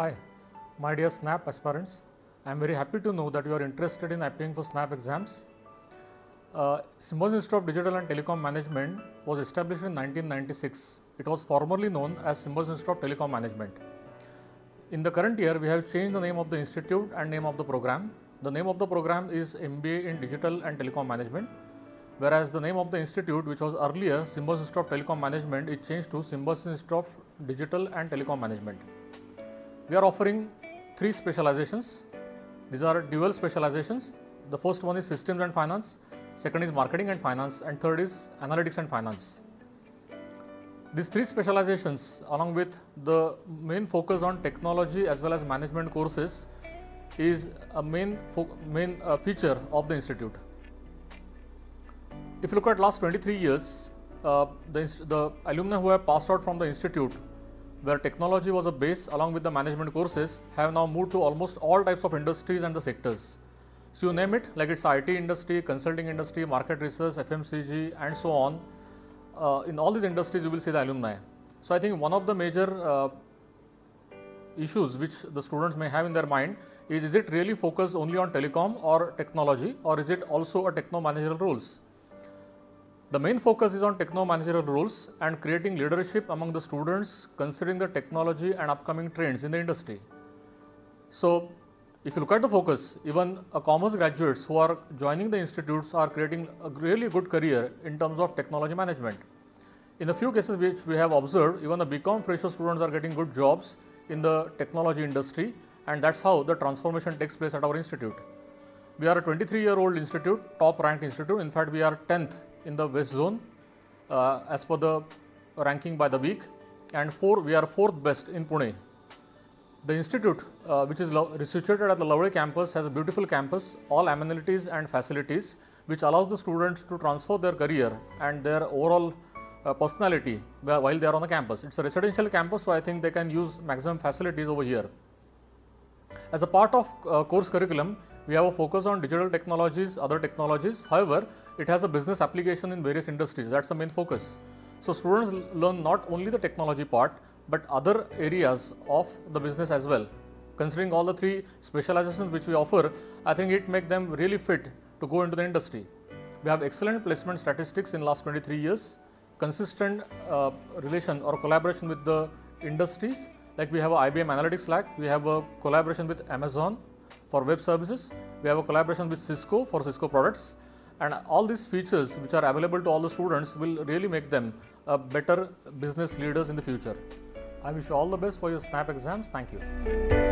Hi, my dear SNAP aspirants. I am very happy to know that you are interested in applying for SNAP exams. Symbiosis Institute of Digital and Telecom Management was established in 1996. It was formerly known as Symbiosis Institute of Telecom Management. In the current year, we have changed the name of the institute and name of the program. The name of the program is MBA in Digital and Telecom Management, whereas the name of the institute, which was earlier Symbiosis Institute of Telecom Management, is changed to Symbiosis Institute of Digital and Telecom Management. We are offering 3 specializations. These are dual specializations. The first one is Systems and Finance, second is Marketing and Finance, and third is Analytics and Finance. These 3 specializations, along with the main focus on technology as well as management courses, is a main feature of the institute. If you look at last 23 years, the alumni who have passed out from the institute, where technology was a base along with the management courses, have now moved to almost all types of industries and the sectors. So you name it, like it's IT industry, consulting industry, market research, FMCG, and so on. In all these industries, you will see the alumni. So I think one of the major issues which the students may have in their mind is it really focused only on telecom or technology, or is it also a techno-managerial roles? The main focus is on techno-managerial roles and creating leadership among the students, considering the technology and upcoming trends in the industry. So, if you look at the focus, even commerce graduates who are joining the institutes are creating a really good career in terms of technology management. In a few cases which we have observed, even the BCom fresher students are getting good jobs in the technology industry, and that's how the transformation takes place at our institute. We are a 23-year-old institute, top ranked institute. In fact, we are 10th in the West Zone as per the ranking by the week, and we are 4th best in Pune. The institute, which is situated at the Lavade campus, has a beautiful campus, all amenities and facilities, which allows the students to transfer their career and their overall personality while they are on the campus. It's a residential campus, so I think they can use maximum facilities over here. As a part of course curriculum, we have a focus on digital technologies, other technologies. However, it has a business application in various industries. That's the main focus. So students learn not only the technology part, but other areas of the business as well. Considering all the 3 specializations which we offer, I think it makes them really fit to go into the industry. We have excellent placement statistics in last 23 years, consistent relation or collaboration with the industries. Like we have a IBM Analytics Lab, we have a collaboration with Amazon for web services, we have a collaboration with Cisco for Cisco products, and all these features which are available to all the students will really make them better business leaders in the future. I wish you all the best for your SNAP exams. Thank you.